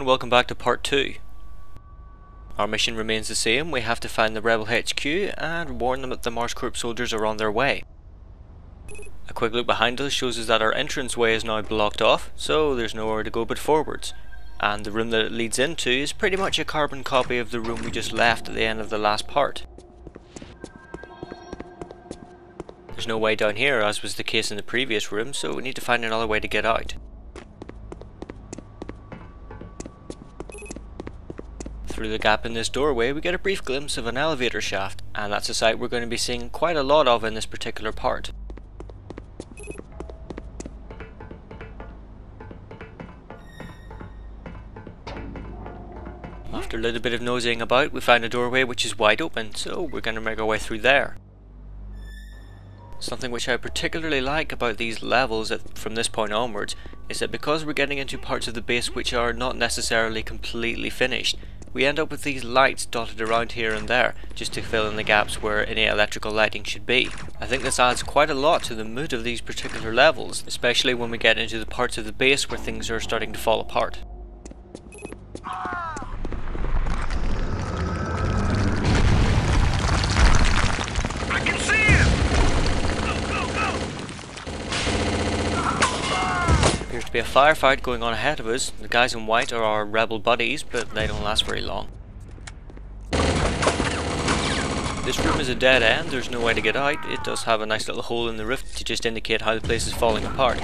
welcome back to part 2. Our mission remains the same. We have to find the rebel HQ and warn them that the Mars Corp soldiers are on their way. A quick look behind us shows us that our entranceway is now blocked off, so there's nowhere to go but forwards. And the room that it leads into is pretty much a carbon copy of the room we just left at the end of the last part. There's no way down here, as was the case in the previous room, so we need to find another way to get out. Through the gap in this doorway we get a brief glimpse of an elevator shaft, and that's a sight we're going to be seeing quite a lot of in this particular part. After a little bit of nosing about, we find a doorway which is wide open, so we're going to make our way through there. Something which I particularly like about these levels from this point onwards is that because we're getting into parts of the base which are not necessarily completely finished, we end up with these lights dotted around here and there, just to fill in the gaps where any electrical lighting should be. I think this adds quite a lot to the mood of these particular levels, especially when we get into the parts of the base where things are starting to fall apart. I can see him! Go, go, go! Appears to be a firefight going on ahead of us. The guys in white are our rebel buddies, but they don't last very long. This room is a dead end, there's no way to get out. It does have a nice little hole in the roof to just indicate how the place is falling apart.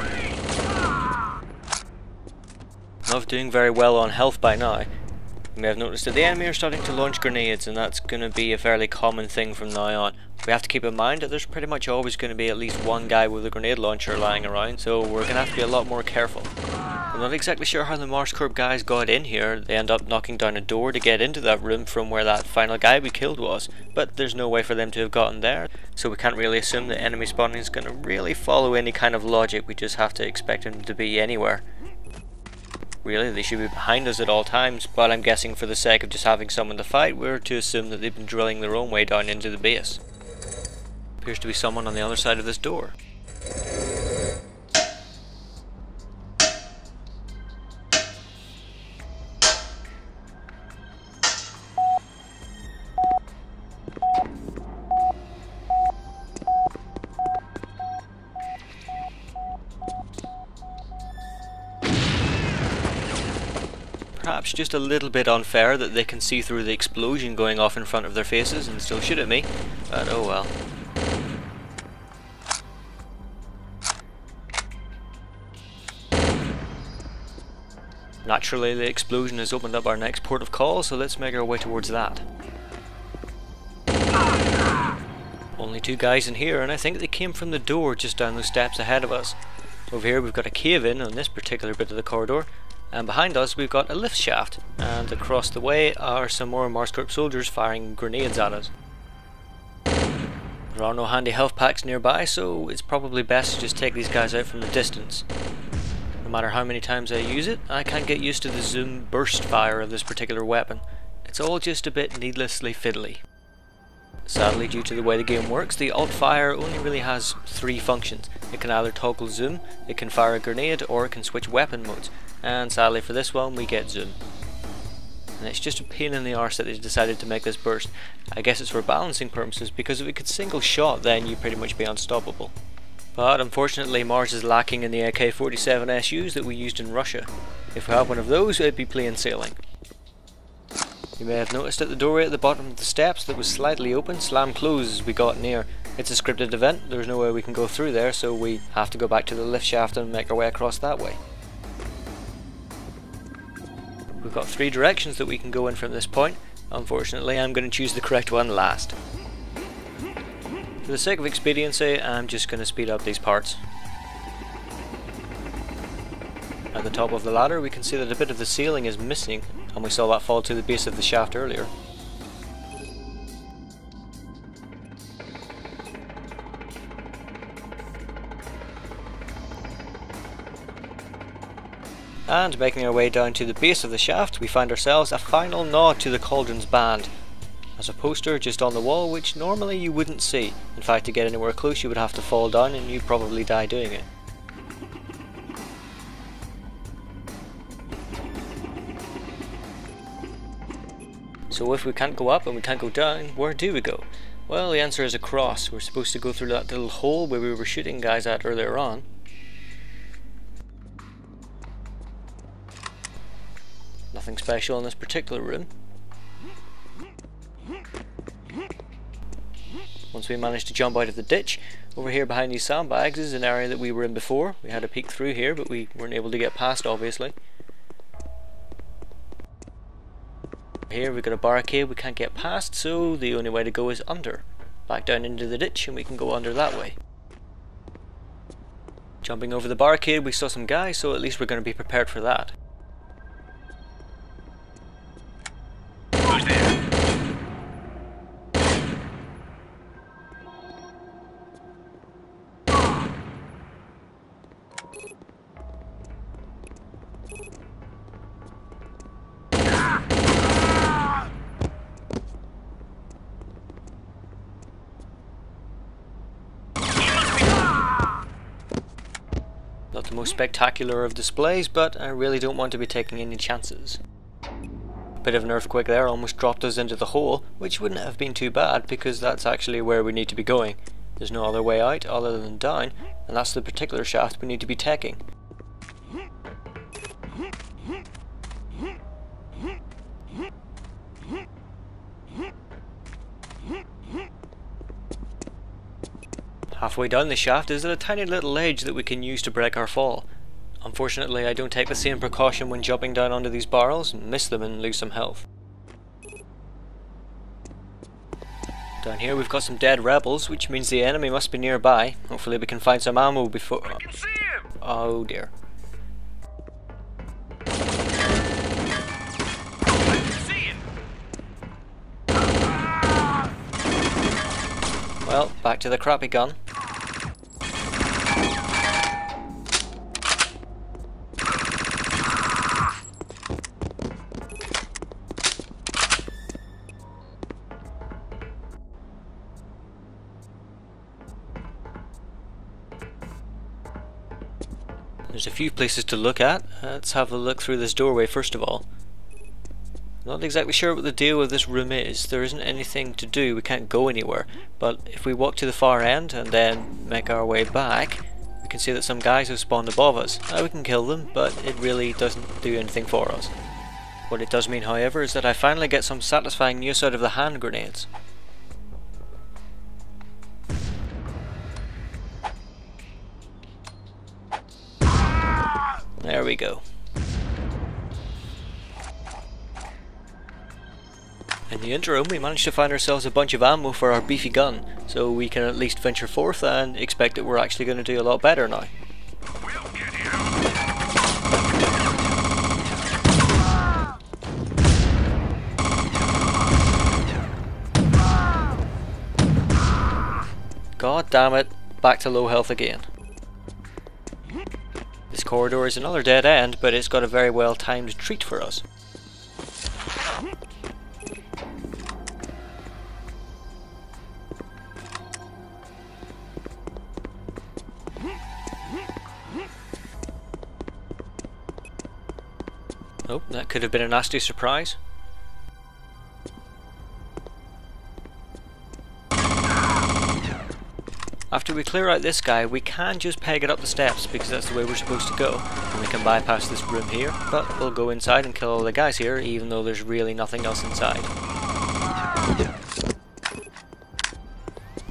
Not doing very well on health by now. You may have noticed that the enemy are starting to launch grenades, and that's going to be a fairly common thing from now on. We have to keep in mind that there's pretty much always going to be at least one guy with a grenade launcher lying around, so we're going to have to be a lot more careful. I'm not exactly sure how the Mars Corp guys got in here. They end up knocking down a door to get into that room from where that final guy we killed was, but there's no way for them to have gotten there, so we can't really assume that enemy spawning is going to really follow any kind of logic. We just have to expect them to be anywhere. Really, they should be behind us at all times, but I'm guessing for the sake of just having someone to fight, we're to assume that they've been drilling their own way down into the base. Appears to be someone on the other side of this door. Perhaps just a little bit unfair that they can see through the explosion going off in front of their faces and still shoot at me, but oh well. Naturally, the explosion has opened up our next port of call, so let's make our way towards that. Only two guys in here, and I think they came from the door just down those steps ahead of us. Over here we've got a cave-in on this particular bit of the corridor, and behind us we've got a lift shaft, and across the way are some more Mars Corp soldiers firing grenades at us. There are no handy health packs nearby, so it's probably best to just take these guys out from the distance. No matter how many times I use it, I can't get used to the zoom burst fire of this particular weapon. It's all just a bit needlessly fiddly. Sadly, due to the way the game works, the alt fire only really has three functions. It can either toggle zoom, it can fire a grenade, or it can switch weapon modes. And sadly for this one, we get zoom. And it's just a pain in the arse that they decided to make this burst. I guess it's for balancing purposes, because if it could single shot, then you'd pretty much be unstoppable. But unfortunately Mars is lacking in the AK-47 SUs that we used in Russia. If we had one of those, it'd be plain sailing. You may have noticed that the doorway at the bottom of the steps that was slightly open slammed closed as we got near. It's a scripted event, there's no way we can go through there, so we have to go back to the lift shaft and make our way across that way. We've got three directions that we can go in from this point. Unfortunately, I'm going to choose the correct one last. For the sake of expediency, I'm just going to speed up these parts. At the top of the ladder we can see that a bit of the ceiling is missing, and we saw that fall to the base of the shaft earlier. And making our way down to the base of the shaft, we find ourselves a final nod to the Cauldron's band. As a poster just on the wall, which normally you wouldn't see. In fact, to get anywhere close you would have to fall down, and you'd probably die doing it. So if we can't go up and we can't go down, where do we go? Well, the answer is across. We're supposed to go through that little hole where we were shooting guys at earlier on. Nothing special in this particular room. Once we managed to jump out of the ditch, over here behind these sandbags is an area that we were in before. We had a peek through here, but we weren't able to get past, obviously. Here we've got a barricade we can't get past, so the only way to go is under. Back down into the ditch and we can go under that way. Jumping over the barricade we saw some guys, so at least we're going to be prepared for that. Who's there? Not the most spectacular of displays, but I really don't want to be taking any chances. A bit of an earthquake there almost dropped us into the hole, which wouldn't have been too bad because that's actually where we need to be going. There's no other way out other than down, and that's the particular shaft we need to be taking. Halfway down the shaft is a tiny little ledge that we can use to break our fall. Unfortunately, I don't take the same precaution when jumping down onto these barrels and miss them and lose some health. Down here we've got some dead rebels, which means the enemy must be nearby. Hopefully we can find some ammo before... I can see him! Oh dear. I can see him! Well, back to the crappy gun. There's a few places to look at. Let's have a look through this doorway first of all. Not exactly sure what the deal with this room is. There isn't anything to do, we can't go anywhere. But if we walk to the far end and then make our way back, we can see that some guys have spawned above us. Now we can kill them, but it really doesn't do anything for us. What it does mean, however, is that I finally get some satisfying use out of the hand grenades. There we go. In the interim, we managed to find ourselves a bunch of ammo for our beefy gun, so we can at least venture forth and expect that we're actually going to do a lot better now. We'll get you! God damn it, back to low health again. This corridor is another dead end, but it's got a very well timed treat for us. Oh, that could have been a nasty surprise. After we clear out this guy, we can just peg it up the steps because that's the way we're supposed to go. And we can bypass this room here, but we'll go inside and kill all the guys here, even though there's really nothing else inside.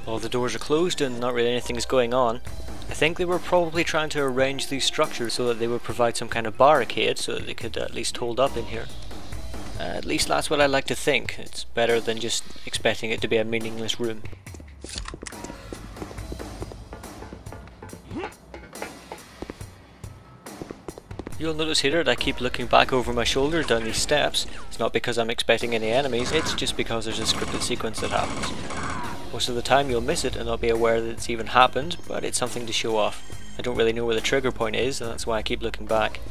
All the doors are closed and not really anything is going on. I think they were probably trying to arrange these structures so that they would provide some kind of barricade so that they could at least hold up in here. At least that's what I like to think. It's better than just expecting it to be a meaningless room. You'll notice here that I keep looking back over my shoulder down these steps. It's not because I'm expecting any enemies, it's just because there's a scripted sequence that happens. Most of the time you'll miss it and not be aware that it's even happened, but it's something to show off. I don't really know where the trigger point is, and that's why I keep looking back.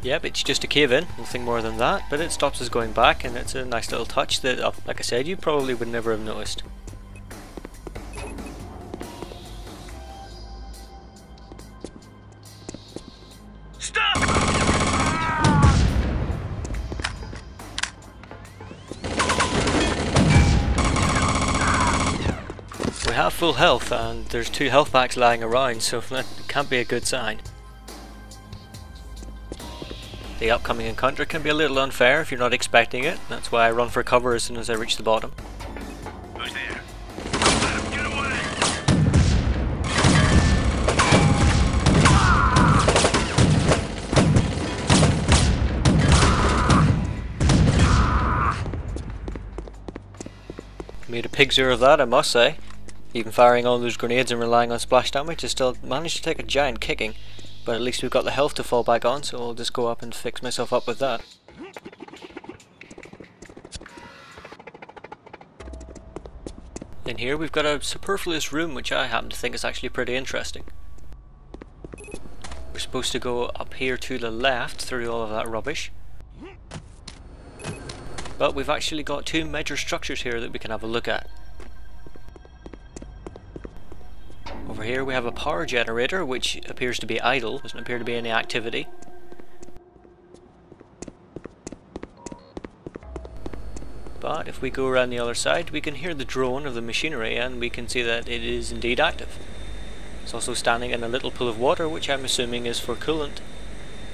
Yep, it's just a cave-in, nothing more than that, but it stops us going back, and it's a nice little touch that, like I said, you probably would never have noticed. We have full health and there's 2 health packs lying around, so that can't be a good sign. The upcoming encounter can be a little unfair if you're not expecting it. That's why I run for cover as soon as I reach the bottom. Who's there? Let him get away! Made a pig's ear of that, I must say. Even firing all those grenades and relying on splash damage, I still managed to take a giant kicking. But at least we've got the health to fall back on, so I'll just go up and fix myself up with that. In here we've got a superfluous room which I happen to think is actually pretty interesting. We're supposed to go up here to the left through all of that rubbish. But we've actually got 2 major structures here that we can have a look at. Over here we have a power generator which appears to be idle, doesn't appear to be any activity. But if we go around the other side we can hear the drone of the machinery and we can see that it is indeed active. It's also standing in a little pool of water which I'm assuming is for coolant.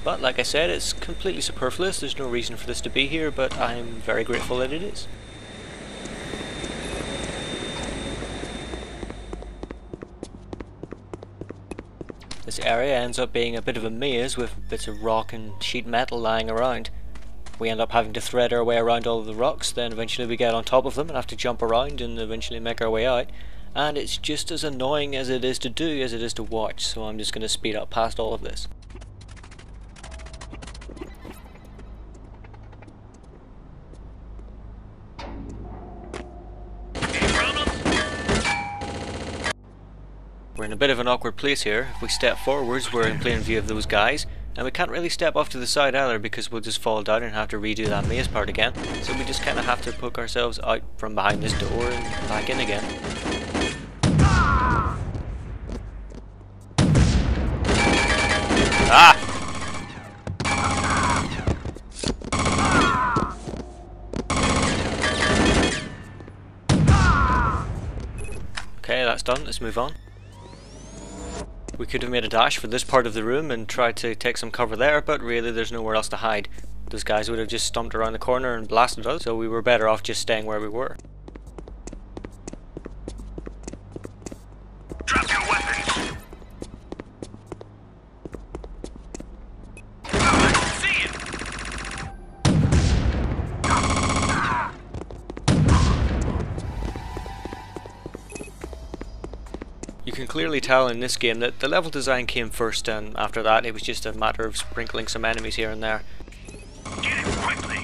But like I said, it's completely superfluous, there's no reason for this to be here, but I'm very grateful that it is. This area ends up being a bit of a maze with bits of rock and sheet metal lying around. We end up having to thread our way around all of the rocks, then eventually we get on top of them and have to jump around and eventually make our way out. And it's just as annoying as it is to do as it is to watch, so I'm just going to speed up past all of this. We're in a bit of an awkward place here. If we step forwards we're in plain view of those guys, and we can't really step off to the side either because we'll just fall down and have to redo that maze part again. So we just kind of have to poke ourselves out from behind this door and back in again. Ah! Okay, that's done. Let's move on. We could have made a dash for this part of the room and tried to take some cover there, but really there's nowhere else to hide. Those guys would have just stomped around the corner and blasted us, so we were better off just staying where we were. Drop your weapons! I can see him! You can clearly tell in this game that the level design came first, and after that it was just a matter of sprinkling some enemies here and there. Get him quickly!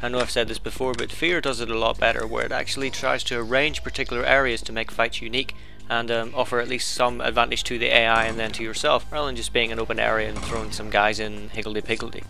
I know I've said this before, but Fear does it a lot better, where it actually tries to arrange particular areas to make fights unique and offer at least some advantage to the AI and then to yourself, rather than just being an open area and throwing some guys in higgledy-piggledy.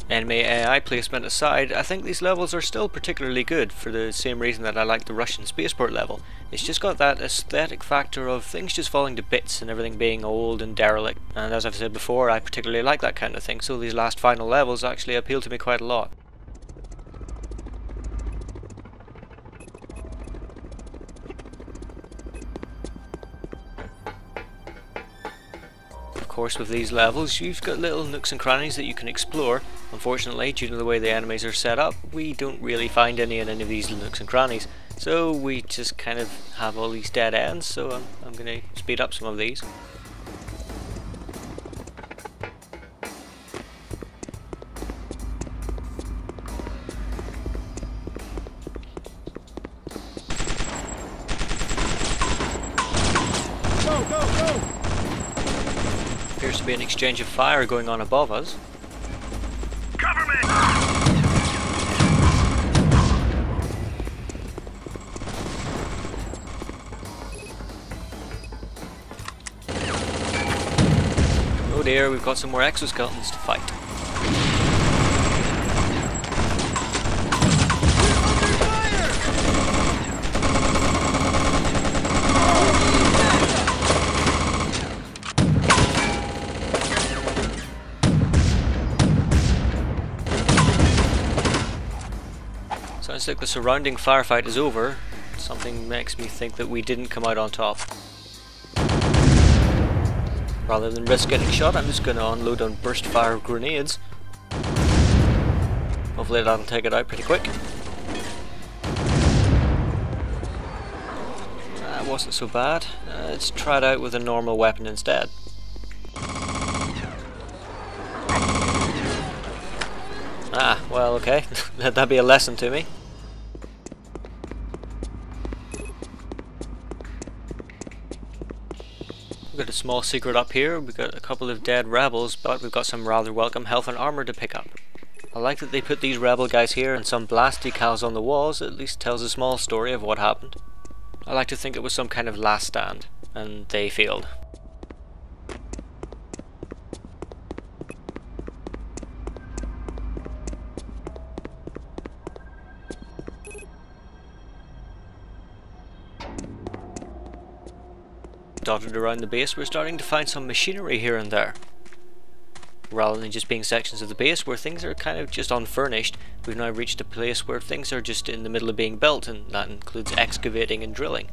Enemy AI placement aside, I think these levels are still particularly good for the same reason that I like the Russian spaceport level. It's just got that aesthetic factor of things just falling to bits and everything being old and derelict, and as I've said before, I particularly like that kind of thing, so these last final levels actually appeal to me quite a lot. Of course, with these levels you've got little nooks and crannies that you can explore. Unfortunately, due to the way the enemies are set up, we don't really find any in any of these nooks and crannies, so we just kind of have all these dead ends, so I'm going to speed up some of these. Appears to be an exchange of fire going on above us. Cover me! dear, we've got some more exoskeletons to fight. Sounds like the surrounding firefight is over. Something makes me think that we didn't come out on top. Rather than risk getting shot, I'm just going to unload on burst fire grenades. Hopefully that'll take it out pretty quick. That wasn't so bad. Let's try it out with a normal weapon instead. Ah, well, okay. Let that be a lesson to me. We've got a small secret up here. We've got a couple of dead rebels, but we've got some rather welcome health and armor to pick up. I like that they put these rebel guys here and some blast decals on the walls. It at least tells a small story of what happened. I like to think it was some kind of last stand, and they failed. Dotted around the base, we're starting to find some machinery here and there. Rather than just being sections of the base where things are kind of just unfurnished, we've now reached a place where things are just in the middle of being built, and that includes excavating and drilling.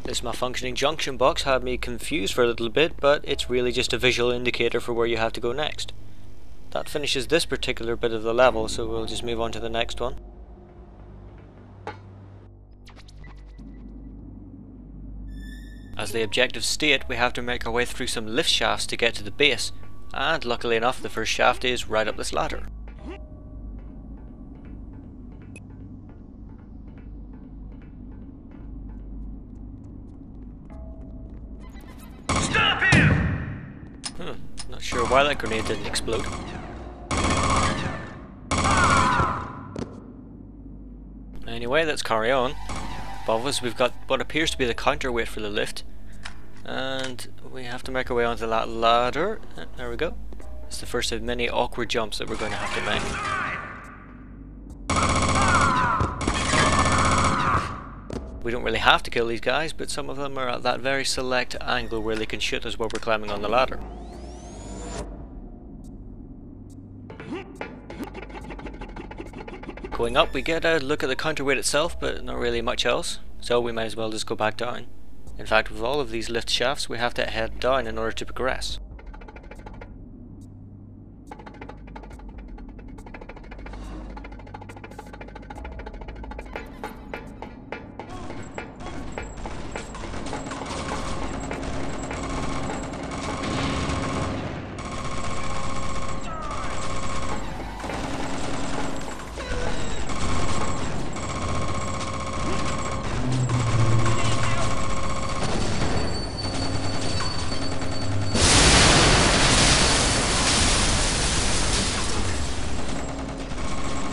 This malfunctioning junction box had me confused for a little bit, but it's really just a visual indicator for where you have to go next. That finishes this particular bit of the level, so we'll just move on to the next one. As the objectives state, we have to make our way through some lift shafts to get to the base, and luckily enough the first shaft is right up this ladder. Stop him! Not sure why that grenade didn't explode. Anyway, let's carry on. Above us we've got what appears to be the counterweight for the lift, and we have to make our way onto that ladder. There we go. It's the first of many awkward jumps that we're going to have to make. We don't really have to kill these guys, but some of them are at that very select angle where they can shoot us while we're climbing on the ladder. Going up we get a look at the counterweight itself, but not really much else, so we might as well just go back down. In fact, with all of these lift shafts we have to head down in order to progress.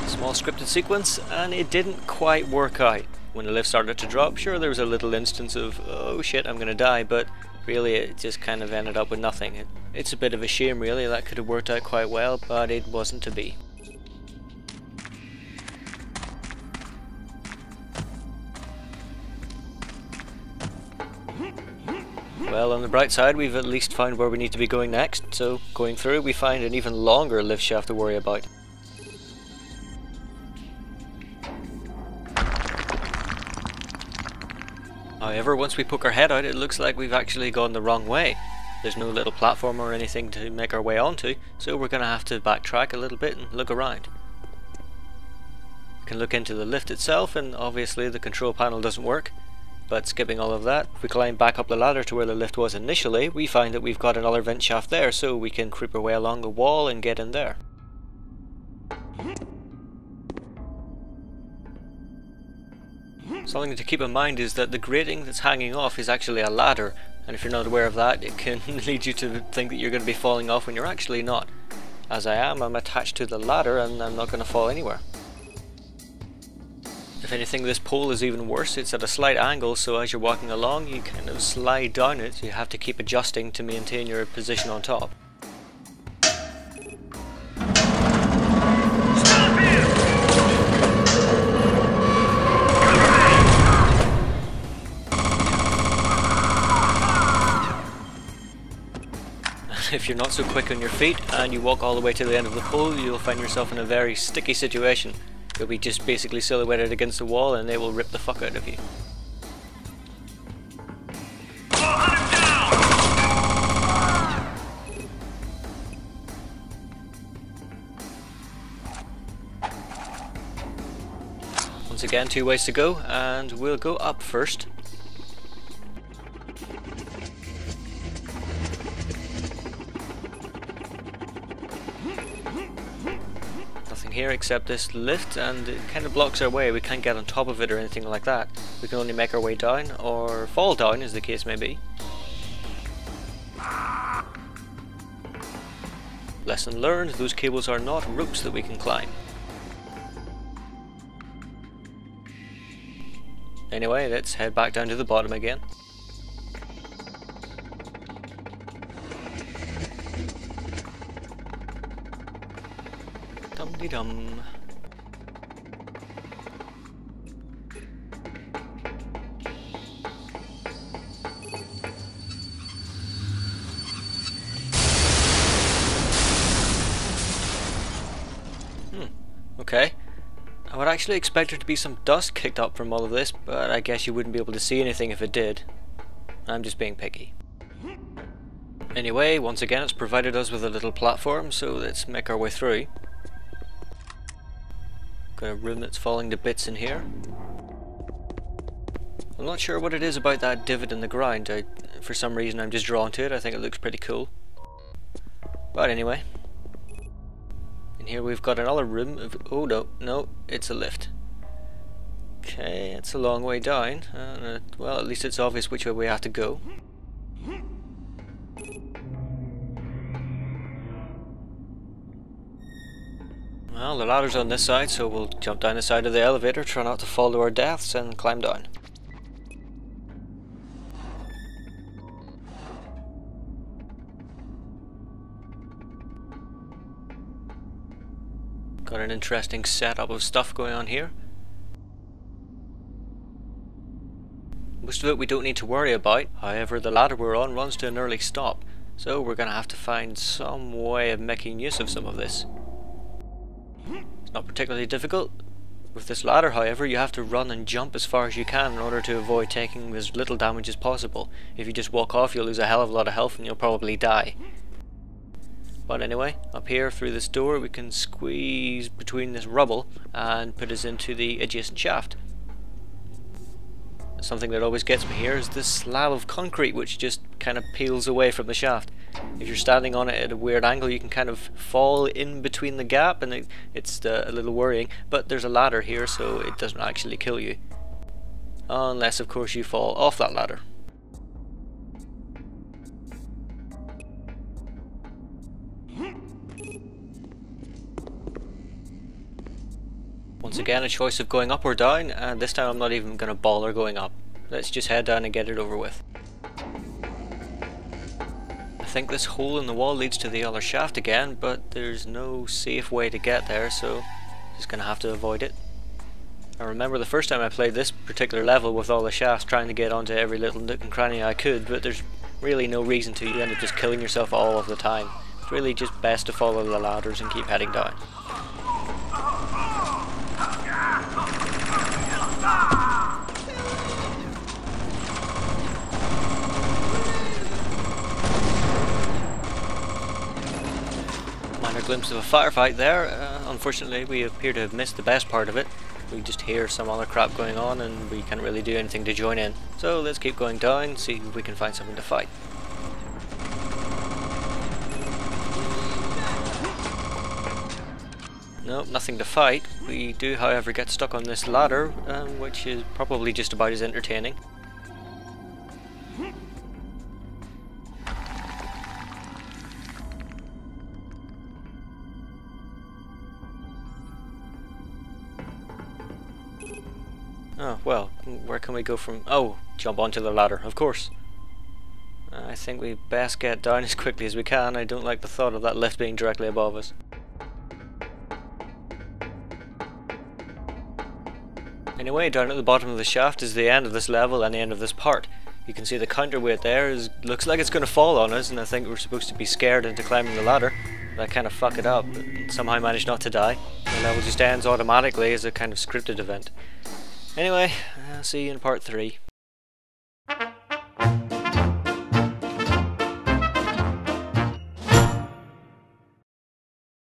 Small scripted sequence, and it didn't quite work out. When the lift started to drop, sure there was a little instance of, oh shit, I'm gonna die, but really it just kind of ended up with nothing. It's a bit of a shame really, that could have worked out quite well, but it wasn't to be. Well, on the bright side, we've at least found where we need to be going next, so going through we find an even longer lift shaft to worry about. However, once we poke our head out, it looks like we've actually gone the wrong way. There's no little platform or anything to make our way onto, so we're going to have to backtrack a little bit and look around. We can look into the lift itself, and obviously the control panel doesn't work. But skipping all of that, if we climb back up the ladder to where the lift was initially, we find that we've got another vent shaft there, so we can creep our way along the wall and get in there. Something to keep in mind is that the grating that's hanging off is actually a ladder, and if you're not aware of that, it can lead you to think that you're going to be falling off when you're actually not. As I am, I'm attached to the ladder and I'm not going to fall anywhere. If anything, this pole is even worse. It's at a slight angle, so as you're walking along you kind of slide down it, so you have to keep adjusting to maintain your position on top. Stop him! If you're not so quick on your feet and you walk all the way to the end of the pole, you'll find yourself in a very sticky situation. You'll be just basically silhouetted against the wall and they will rip the fuck out of you. Once again, 2 ways to go, and we'll go up first. Nothing here except this lift, and it kind of blocks our way. We can't get on top of it or anything like that. We can only make our way down, or fall down as the case may be. Lesson learned, those cables are not ropes that we can climb. Anyway, let's head back down to the bottom again. Dum-de-dum. Okay. I would actually expect there to be some dust kicked up from all of this, but I guess you wouldn't be able to see anything if it did. I'm just being picky. Anyway, once again it's provided us with a little platform, so let's make our way through. Got a room that's falling to bits in here. I'm not sure what it is about that divot in the ground. For some reason I'm just drawn to it. I think it looks pretty cool. But anyway. In here we've got another room of... oh no, it's a lift. Okay, it's a long way down. Well, at least it's obvious which way we have to go. Well, the ladder's on this side, so we'll jump down the side of the elevator, try not to fall to our deaths, and climb down. Got an interesting setup of stuff going on here. Most of it we don't need to worry about, however the ladder we're on runs to an early stop, so we're going to have to find some way of making use of some of this. It's not particularly difficult. With this ladder, however, you have to run and jump as far as you can in order to avoid taking as little damage as possible. If you just walk off, you'll lose a hell of a lot of health and you'll probably die. But anyway, up here through this door we can squeeze between this rubble and put us into the adjacent shaft. Something that always gets me here is this slab of concrete which just kind of peels away from the shaft. If you're standing on it at a weird angle you can kind of fall in between the gap, and it's a little worrying, but there's a ladder here so it doesn't actually kill you. Unless of course you fall off that ladder. Once again a choice of going up or down, and this time I'm not even going to bother going up. Let's just head down and get it over with. I think this hole in the wall leads to the other shaft again, but there's no safe way to get there, so just going to have to avoid it. I remember the first time I played this particular level with all the shafts, trying to get onto every little nook and cranny I could, but there's really no reason to. You end up just killing yourself all of the time. It's really just best to follow the ladders and keep heading down. Minor glimpse of a firefight there. Unfortunately we appear to have missed the best part of it. We just hear some other crap going on and we can't really do anything to join in. So let's keep going down, see if we can find something to fight. Nope, nothing to fight. We do however get stuck on this ladder, which is probably just about as entertaining. Oh, well, where can we go from... Oh, jump onto the ladder, of course. I think we best get down as quickly as we can. I don't like the thought of that lift being directly above us. Anyway, down at the bottom of the shaft is the end of this level and the end of this part. You can see the counterweight there looks like it's going to fall on us, and I think we're supposed to be scared into climbing the ladder. But I kind of fuck it up, but somehow managed not to die. The level just ends automatically as a kind of scripted event. Anyway, I'll see you in part 3.